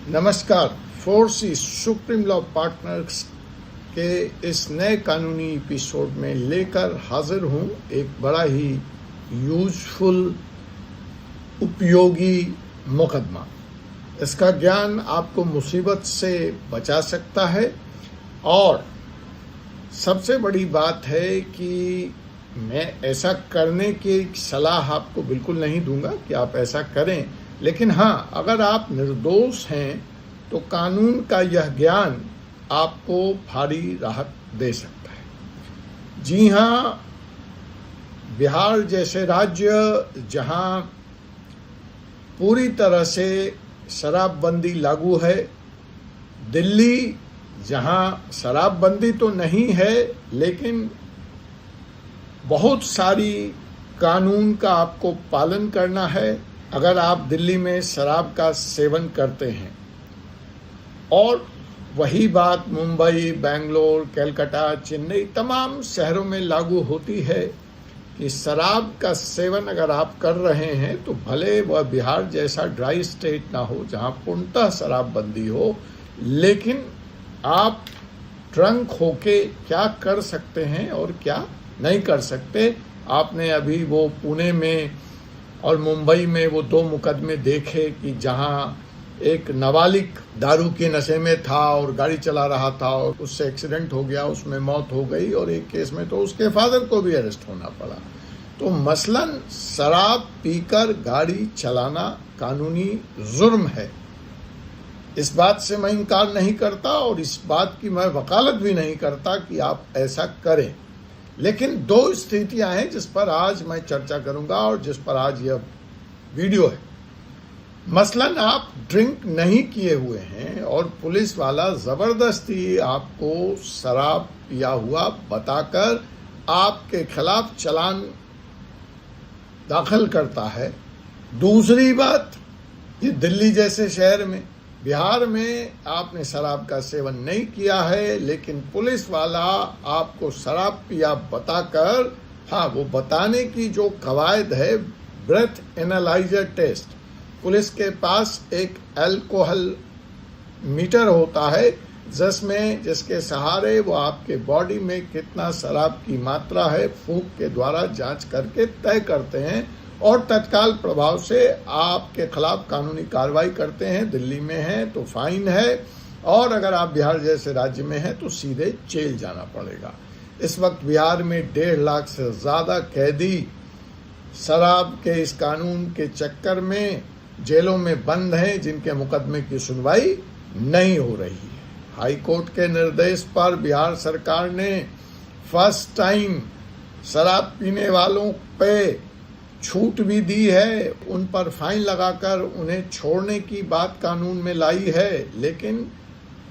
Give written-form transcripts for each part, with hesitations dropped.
नमस्कार। फोर्सी supreme law partners के इस नए कानूनी एपिसोड में लेकर हाजिर हूँ एक बड़ा ही यूजफुल उपयोगी मुकदमा। इसका ज्ञान आपको मुसीबत से बचा सकता है और सबसे बड़ी बात है कि मैं ऐसा करने की सलाह आपको बिल्कुल नहीं दूंगा कि आप ऐसा करें, लेकिन हाँ, अगर आप निर्दोष हैं तो कानून का यह ज्ञान आपको भारी राहत दे सकता है। जी हाँ, बिहार जैसे राज्य जहाँ पूरी तरह से शराबबंदी लागू है, दिल्ली जहाँ शराबबंदी तो नहीं है लेकिन बहुत सारी कानून का आपको पालन करना है अगर आप दिल्ली में शराब का सेवन करते हैं। और वही बात मुंबई, बेंगलोर, कलकत्ता, चेन्नई तमाम शहरों में लागू होती है कि शराब का सेवन अगर आप कर रहे हैं तो भले वह बिहार जैसा ड्राई स्टेट ना हो जहां पूर्णतः शराबबंदी हो, लेकिन आप ड्रंक होके क्या कर सकते हैं और क्या नहीं कर सकते। आपने अभी वो पुणे में और मुंबई में वो 2 मुकदमे देखे कि जहां एक नाबालिग दारू के नशे में था और गाड़ी चला रहा था और उससे एक्सीडेंट हो गया, उसमें मौत हो गई, और एक केस में तो उसके फादर को भी अरेस्ट होना पड़ा। तो मसलन शराब पीकर गाड़ी चलाना कानूनी जुर्म है, इस बात से मैं इनकार नहीं करता और इस बात की मैं वकालत भी नहीं करता कि आप ऐसा करें। लेकिन 2 स्थितियां हैं जिस पर आज मैं चर्चा करूंगा और जिस पर आज यह वीडियो है। मसलन आप ड्रिंक नहीं किए हुए हैं और पुलिस वाला जबरदस्ती आपको शराब पिया हुआ बताकर आपके खिलाफ चालान दाखिल करता है। दूसरी बात, ये दिल्ली जैसे शहर में, बिहार में आपने शराब का सेवन नहीं किया है लेकिन पुलिस वाला आपको शराब पिया बताकर, हाँ, वो बताने की जो कवायद है, ब्रेथ एनालाइजर टेस्ट, पुलिस के पास एक अल्कोहल मीटर होता है जिसके सहारे वो आपके बॉडी में कितना शराब की मात्रा है फूंक के द्वारा जांच करके तय करते हैं और तत्काल प्रभाव से आपके खिलाफ कानूनी कार्रवाई करते हैं। दिल्ली में है तो फाइन है और अगर आप बिहार जैसे राज्य में हैं तो सीधे जेल जाना पड़ेगा। इस वक्त बिहार में 1.5 लाख से ज़्यादा कैदी शराब के इस कानून के चक्कर में जेलों में बंद हैं जिनके मुकदमे की सुनवाई नहीं हो रही है। हाई कोर्ट के निर्देश पर बिहार सरकार ने फर्स्ट टाइम शराब पीने वालों पे छूट भी दी है, उन पर फाइन लगाकर उन्हें छोड़ने की बात कानून में लाई है, लेकिन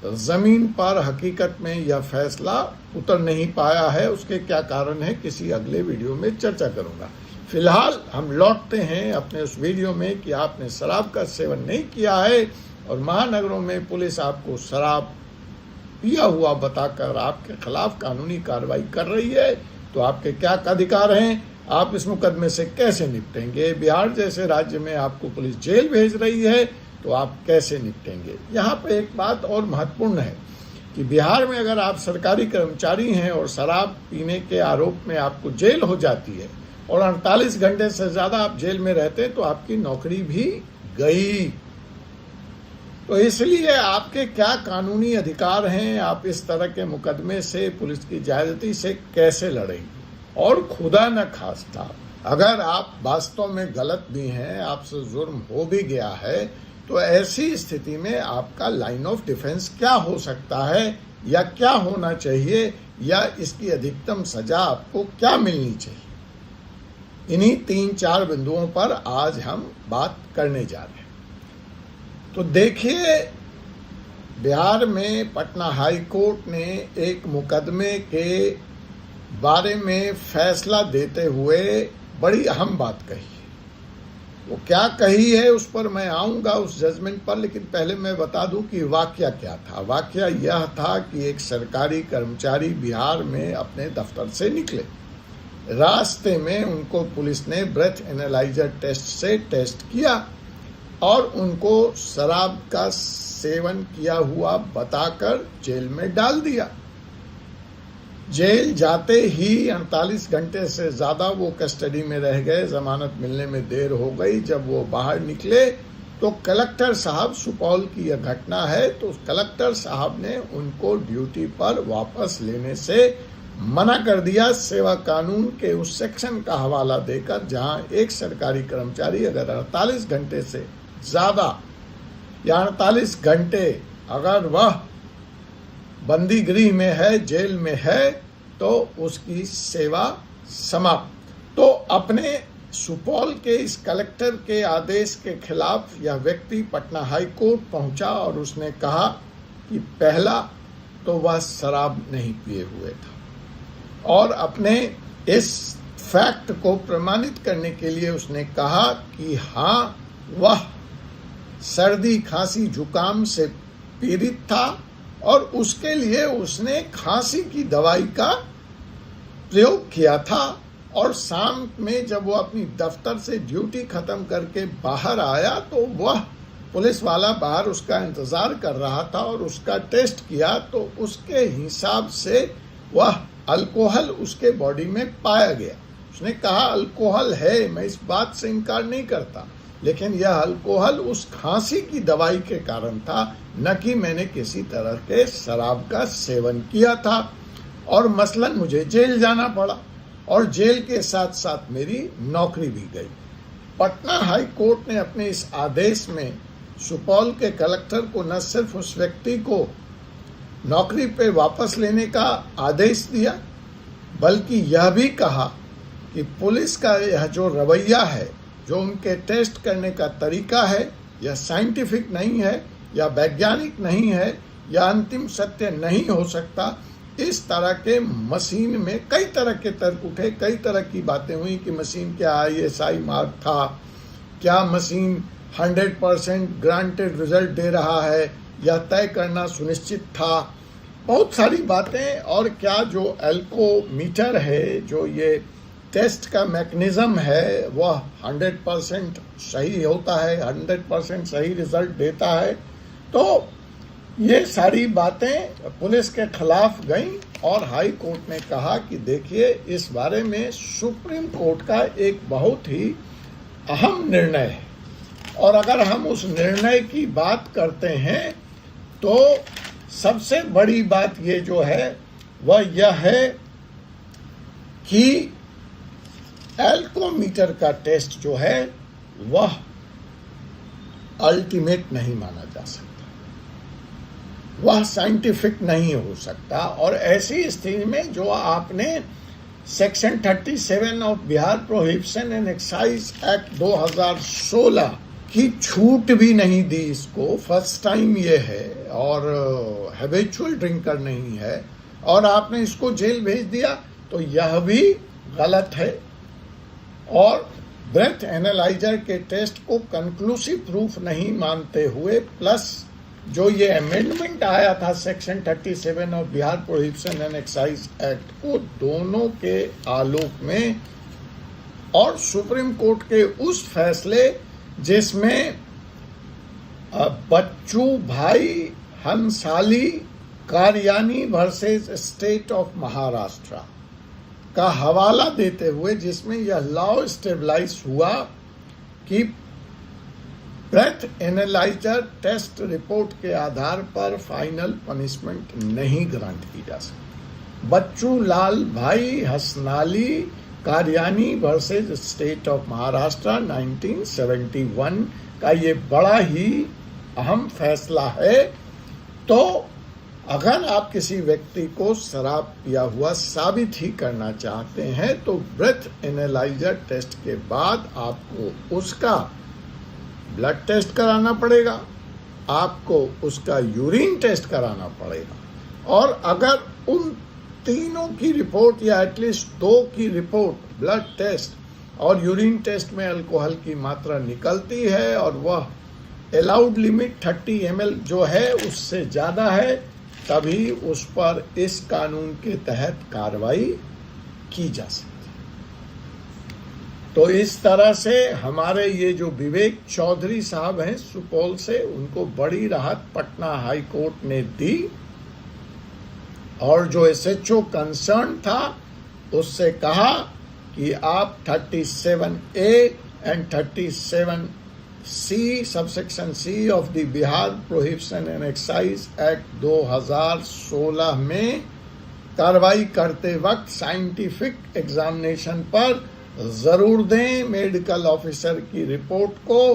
जमीन पर हकीकत में यह फैसला उतर नहीं पाया है। उसके क्या कारण है किसी अगले वीडियो में चर्चा करूंगा। फिलहाल हम लौटते हैं अपने उस वीडियो में कि आपने शराब का सेवन नहीं किया है और महानगरों में पुलिस आपको शराब पिया हुआ बताकर आपके खिलाफ कानूनी कार्रवाई कर रही है, तो आपके क्या अधिकार हैं, आप इस मुकदमे से कैसे निपटेंगे। बिहार जैसे राज्य में आपको पुलिस जेल भेज रही है तो आप कैसे निपटेंगे। यहाँ पे एक बात और महत्वपूर्ण है कि बिहार में अगर आप सरकारी कर्मचारी हैं और शराब पीने के आरोप में आपको जेल हो जाती है और 48 घंटे से ज़्यादा आप जेल में रहते हैं तो आपकी नौकरी भी गई। तो इसलिए आपके क्या कानूनी अधिकार हैं, आप इस तरह के मुकदमे से, पुलिस की ज्यादती से कैसे लड़ेंगे। और खुदा न खास्ता अगर आप वास्तव में गलत भी हैं, आपसे जुर्म हो भी गया है, तो ऐसी स्थिति में आपका लाइन ऑफ डिफेंस क्या हो सकता है या क्या होना चाहिए या इसकी अधिकतम सजा आपको क्या मिलनी चाहिए। इन्हीं 3-4 बिंदुओं पर आज हम बात करने जा रहे हैं। तो देखिए, बिहार में पटना हाई कोर्ट ने एक मुकदमे के बारे में फैसला देते हुए बड़ी अहम बात कही है। वो क्या कही है उस पर मैं आऊँगा, उस जजमेंट पर, लेकिन पहले मैं बता दूं कि वाकया क्या था। वाकया यह था कि एक सरकारी कर्मचारी बिहार में अपने दफ्तर से निकले, रास्ते में उनको पुलिस ने ब्रेथ एनालाइजर टेस्ट से टेस्ट किया और उनको शराब का सेवन किया हुआ बताकर जेल में डाल दिया। जेल जाते ही 48 घंटे से ज़्यादा वो कस्टडी में रह गए। जमानत मिलने में देर हो गई। जब वो बाहर निकले तो कलेक्टर साहब, सुपौल की यह घटना है, तो कलेक्टर साहब ने उनको ड्यूटी पर वापस लेने से मना कर दिया, सेवा कानून के उस सेक्शन का हवाला देकर जहां एक सरकारी कर्मचारी अगर 48 घंटे से ज़्यादा या 48 घंटे अगर वह बंदी गृह में है, जेल में है, तो उसकी सेवा समाप्त। तो अपने सुपौल के इस कलेक्टर के आदेश के खिलाफ यह व्यक्ति पटना हाई कोर्ट पहुंचा और उसने कहा कि पहला तो वह शराब नहीं पिए हुए था, और अपने इस फैक्ट को प्रमाणित करने के लिए उसने कहा कि हाँ, वह सर्दी, खांसी, जुकाम से पीड़ित था और उसके लिए उसने खांसी की दवाई का प्रयोग किया था। और शाम में जब वो अपनी दफ्तर से ड्यूटी खत्म करके बाहर आया तो वह पुलिस वाला बाहर उसका इंतजार कर रहा था और उसका टेस्ट किया तो उसके हिसाब से वह अल्कोहल उसके बॉडी में पाया गया। उसने कहा अल्कोहल है, मैं इस बात से इनकार नहीं करता, लेकिन यह अल्कोहल उस खांसी की दवाई के कारण था, न कि मैंने किसी तरह के शराब का सेवन किया था। और मसलन मुझे जेल जाना पड़ा और जेल के साथ साथ मेरी नौकरी भी गई। पटना हाई कोर्ट ने अपने इस आदेश में सुपौल के कलेक्टर को न सिर्फ उस व्यक्ति को नौकरी पे वापस लेने का आदेश दिया, बल्कि यह भी कहा कि पुलिस का यह जो रवैया है, जो उनके टेस्ट करने का तरीका है, यह साइंटिफिक नहीं है या वैज्ञानिक नहीं है या अंतिम सत्य नहीं हो सकता। इस तरह के मशीन में कई तरह के तर्क उठे, कई तरह की बातें हुई कि मशीन क्या ISI मार्क था, क्या मशीन 100% ग्रांटेड रिजल्ट दे रहा है, यह तय करना सुनिश्चित था, बहुत सारी बातें। और क्या जो एल्कोमीटर है, जो ये टेस्ट का मैकेनिज्म है, वह 100% सही होता है, 100% सही रिजल्ट देता है। तो ये सारी बातें पुलिस के खिलाफ गईं और हाई कोर्ट ने कहा कि देखिए, इस बारे में सुप्रीम कोर्ट का एक बहुत ही अहम निर्णय है, और अगर हम उस निर्णय की बात करते हैं तो सबसे बड़ी बात ये जो है वह यह है कि एल्कोमीटर का टेस्ट जो है वह अल्टीमेट नहीं माना जा सकता, वह साइंटिफिक नहीं हो सकता। और ऐसी स्थिति में जो आपने section 37 of Bihar prohibition and excise act 2016 की छूट भी नहीं दी इसको, फर्स्ट टाइम ये है और हैबिचुअल ड्रिंकर नहीं है, और आपने इसको जेल भेज दिया, तो यह भी गलत है। और ब्रेथ एनालाइजर के टेस्ट को कंक्लूसिव प्रूफ नहीं मानते हुए, प्लस जो ये अमेंडमेंट आया था section 37 of Bihar prohibition and excise act को, दोनों के आलोक में और सुप्रीम कोर्ट के उस फैसले जिसमें बच्चू भाई हंसाली कारियानी वर्सेस स्टेट ऑफ महाराष्ट्र का हवाला देते हुए, जिसमें यह लॉ स्टेबलाइज हुआ कि ब्रेथ एनालाइजर टेस्ट रिपोर्ट के आधार पर फाइनल पनिशमेंट नहीं ग्रांट की जा सकती। बच्चू लाल भाई हसनाली कारियानी वर्सेस स्टेट ऑफ महाराष्ट्र 1971 का ये बड़ा ही अहम फैसला है। तो अगर आप किसी व्यक्ति को शराब पिया हुआ साबित ही करना चाहते हैं तो ब्रेथ एनालाइजर टेस्ट के बाद आपको उसका ब्लड टेस्ट कराना पड़ेगा, आपको उसका यूरिन टेस्ट कराना पड़ेगा, और अगर उन तीनों की रिपोर्ट या एटलीस्ट 2 की रिपोर्ट, ब्लड टेस्ट और यूरिन टेस्ट में अल्कोहल की मात्रा निकलती है और वह अलाउड लिमिट 30 ml जो है उससे ज़्यादा है, तभी उस पर इस कानून के तहत कार्रवाई की जा सकती है। तो इस तरह से हमारे ये जो विवेक चौधरी साहब हैं सुपौल से, उनको बड़ी राहत पटना हाई कोर्ट ने दी। और जो एसएचओ कंसर्न था उससे कहा कि आप 37A and 37C subsection C of the Bihar prohibition and excise act 2016 में कार्रवाई करते वक्त साइंटिफिक एग्जामिनेशन पर जरूर दें मेडिकल ऑफिसर की रिपोर्ट को।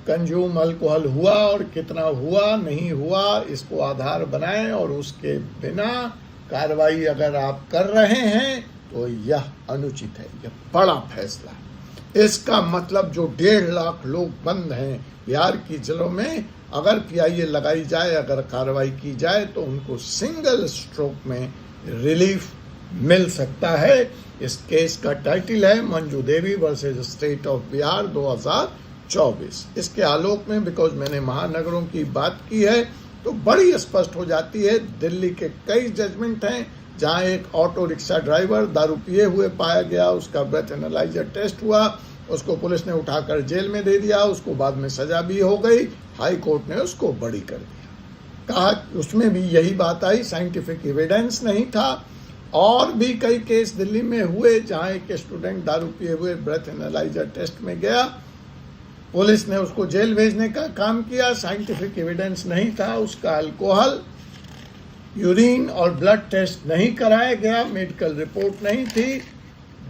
कंज्यूम अल्कोहल हुआ और कितना हुआ नहीं हुआ इसको आधार बनाएं, और उसके बिना कार्रवाई अगर आप कर रहे हैं तो यह अनुचित है। यह बड़ा फैसला है। इसका मतलब जो 1.5 लाख लोग बंद हैं बिहार की जेलों में, अगर PIA लगाई जाए, अगर कार्रवाई की जाए तो उनको सिंगल स्ट्रोक में रिलीफ मिल सकता है। इस केस का टाइटल है Manju Devi versus state of Bihar 2024। इसके आलोक में, बिकॉज मैंने महानगरों की बात की है, तो बड़ी स्पष्ट हो जाती है। दिल्ली के कई जजमेंट हैं जहां एक ऑटो रिक्शा ड्राइवर दारू पिए हुए पाया गया, उसका ब्रेथ एनालाइजर टेस्ट हुआ, उसको पुलिस ने उठाकर जेल में दे दिया, उसको बाद में सजा भी हो गई, हाई कोर्ट ने उसको बरी कर दिया। कहा उसमें भी यही बात आई, साइंटिफिक एविडेंस नहीं था। और भी कई केस दिल्ली में हुए जहां एक स्टूडेंट दारू पिए हुए ब्रेथ एनालाइजर टेस्ट में गया, पुलिस ने उसको जेल भेजने का काम किया, साइंटिफिक एविडेंस नहीं था, उसका अल्कोहल, यूरिन और ब्लड टेस्ट नहीं कराया गया, मेडिकल रिपोर्ट नहीं थी।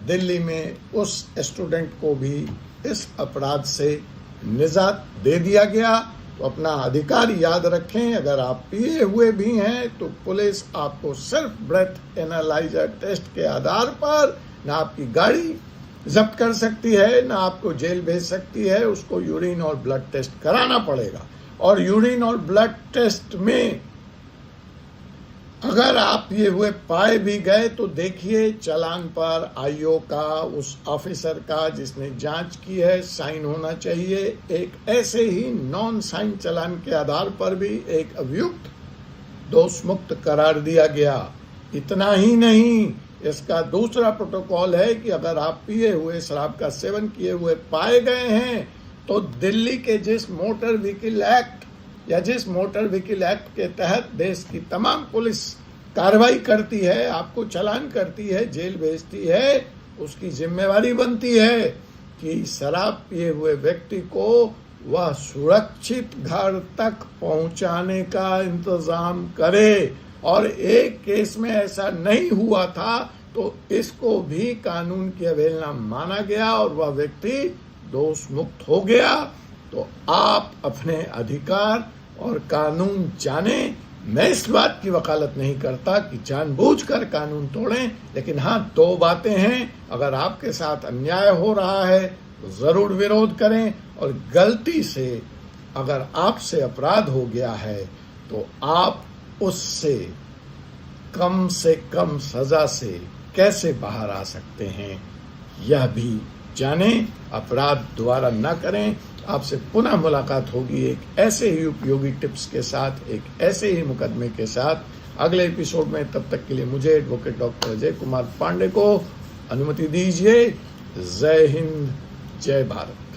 दिल्ली में उस स्टूडेंट को भी इस अपराध से निजात दे दिया गया। तो अपना अधिकार याद रखें, अगर आप पिए हुए भी हैं तो पुलिस आपको सिर्फ ब्रेथ एनालाइजर टेस्ट के आधार पर ना आपकी गाड़ी जब्त कर सकती है, ना आपको जेल भेज सकती है, उसको यूरिन और ब्लड टेस्ट कराना पड़ेगा। और यूरिन और ब्लड टेस्ट में अगर आप ये हुए पाए भी गए तो देखिए चालान पर आईओ का, उस ऑफिसर का जिसने जांच की है, साइन होना चाहिए। एक ऐसे ही नॉन साइन चालान के आधार पर भी एक अभियुक्त दोष मुक्त करार दिया गया। इतना ही नहीं, इसका दूसरा प्रोटोकॉल है कि अगर आप पिए हुए, शराब का सेवन किए हुए पाए गए हैं तो दिल्ली के जिस मोटर व्हीकल एक्ट या जिस मोटर व्हीकल एक्ट के तहत देश की तमाम पुलिस कार्रवाई करती है, आपको चालान करती है, जेल भेजती है, उसकी जिम्मेवारी बनती है कि शराब पिए हुए व्यक्ति को वह सुरक्षित घर तक पहुंचाने का इंतजाम करे। और एक केस में ऐसा नहीं हुआ था तो इसको भी कानून की अवहेलना माना गया और वह व्यक्ति दोष मुक्त हो गया। तो आप अपने अधिकार और कानून जाने। मैं इस बात की वकालत नहीं करता कि जानबूझकर कानून तोड़ें, लेकिन हाँ, 2 बातें हैं। अगर आपके साथ अन्याय हो रहा है तो जरूर विरोध करें, और गलती से अगर आपसे अपराध हो गया है तो आप उससे कम सजा से कैसे बाहर आ सकते हैं यह भी जानें। अपराध दोबारा न करें। आपसे पुनः मुलाकात होगी एक ऐसे ही उपयोगी टिप्स के साथ, एक ऐसे ही मुकदमे के साथ अगले एपिसोड में। तब तक के लिए मुझे एडवोकेट डॉक्टर अजय कुमार पांडे को अनुमति दीजिए। जय हिंद, जय भारत।